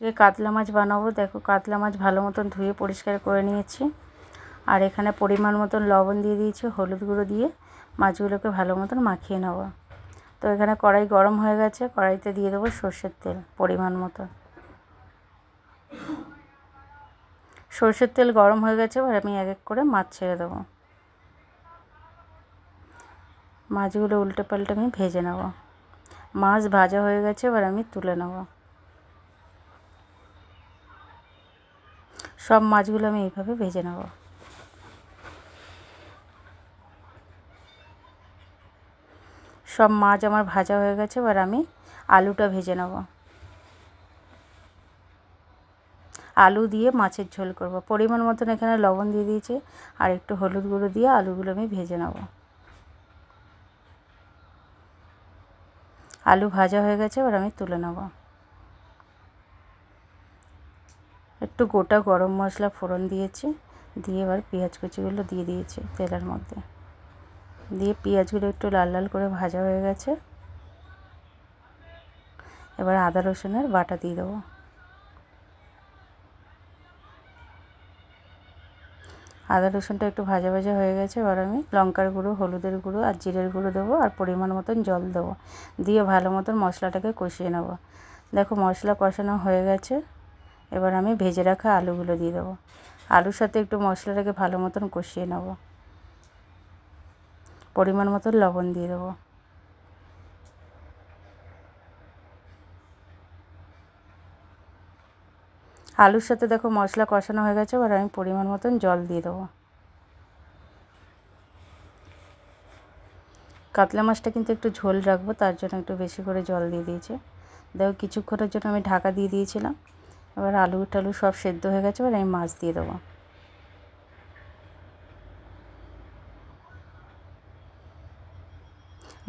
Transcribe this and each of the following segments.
কাতলা মাছ বানাবো। দেখো কাতলা মাছ ভালো মতন ধুয়ে পরিষ্কার করে নিয়েছি। আর এখানে পরিমাণ মতন লবণ দিয়ে দিয়েছি, হলুদ গুঁড়ো দিয়ে মাছগুলোকে ভালো মতন মাখিয়ে নেব। তো এখানে কড়াই গরম হয়ে গেছে, কড়াইতে দিয়ে দেবো সর্ষের তেল পরিমাণ মতন। সর্ষের তেল গরম হয়ে গেছে, এবার আমি এক এক করে মাছ ছেড়ে দেবো। মাছগুলো উল্টে পাল্টে আমি ভেজে নেব। মাছ ভাজা হয়ে গেছে, এবার আমি তুলে নেব। সব মাছগুলো আমি এইভাবে ভেজে নেব। সব মাছ আমার ভাজা হয়ে গেছে, এবার আমি আলুটা ভেজে নেব। আলু দিয়ে মাছের ঝোল করব। পরিমাণ মতন এখানে লবণ দিয়ে দিয়েছি, আর একটু হলুদ গুঁড়ো দিয়ে আলুগুলো আমি ভেজে নেব। আলু ভাজা হয়ে গেছে, এবার আমি তুলে নেব। একটু গোটা গরম মশলা ফোড়ন দিয়েছি, দিয়ে এবার পেঁয়াজ কুচিগুলো দিয়ে দিয়েছি তেলের মধ্যে। দিয়ে পেঁয়াজগুলো একটু লাল লাল করে ভাজা হয়ে গেছে, এবার আদা রসুনের বাটা দিয়ে দেবো। আদা রসুনটা একটু ভাজা ভাজা হয়ে গেছে, এবার আমি লঙ্কার গুঁড়ো, হলুদের গুঁড়ো আর জিরের গুঁড়ো দেবো, আর পরিমাণ মতন জল দেবো। দিয়ে ভালো মতন মশলাটাকে কষিয়ে নেব। দেখো মশলা কষানো হয়ে গেছে, এবার আমি ভেজে রাখা আলুগুলো দিয়ে দেবো। আলুর সাথে একটু মশলাটাকে ভালো মতন কষিয়ে নেব। পরিমাণ মতন লবণ দিয়ে দেবো। আলুর সাথে দেখো মশলা কষানো হয়ে গেছে, এবার আমি পরিমাণ মতন জল দিয়ে দেবো। কাতলা মাছটা কিন্তু একটু ঝোল রাখবো, তার জন্য একটু বেশি করে জল দিয়ে দিয়েছি। দেখো কিছুক্ষণের জন্য আমি ঢাকা দিয়ে দিয়েছিলাম। এবার আলু টালু সব সেদ্ধ হয়ে গেছে, এবার আমি মাছ দিয়ে দেবো।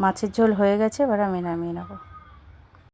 মাছের ঝোল হয়ে গেছে, এবার আমি নামিয়ে নেব।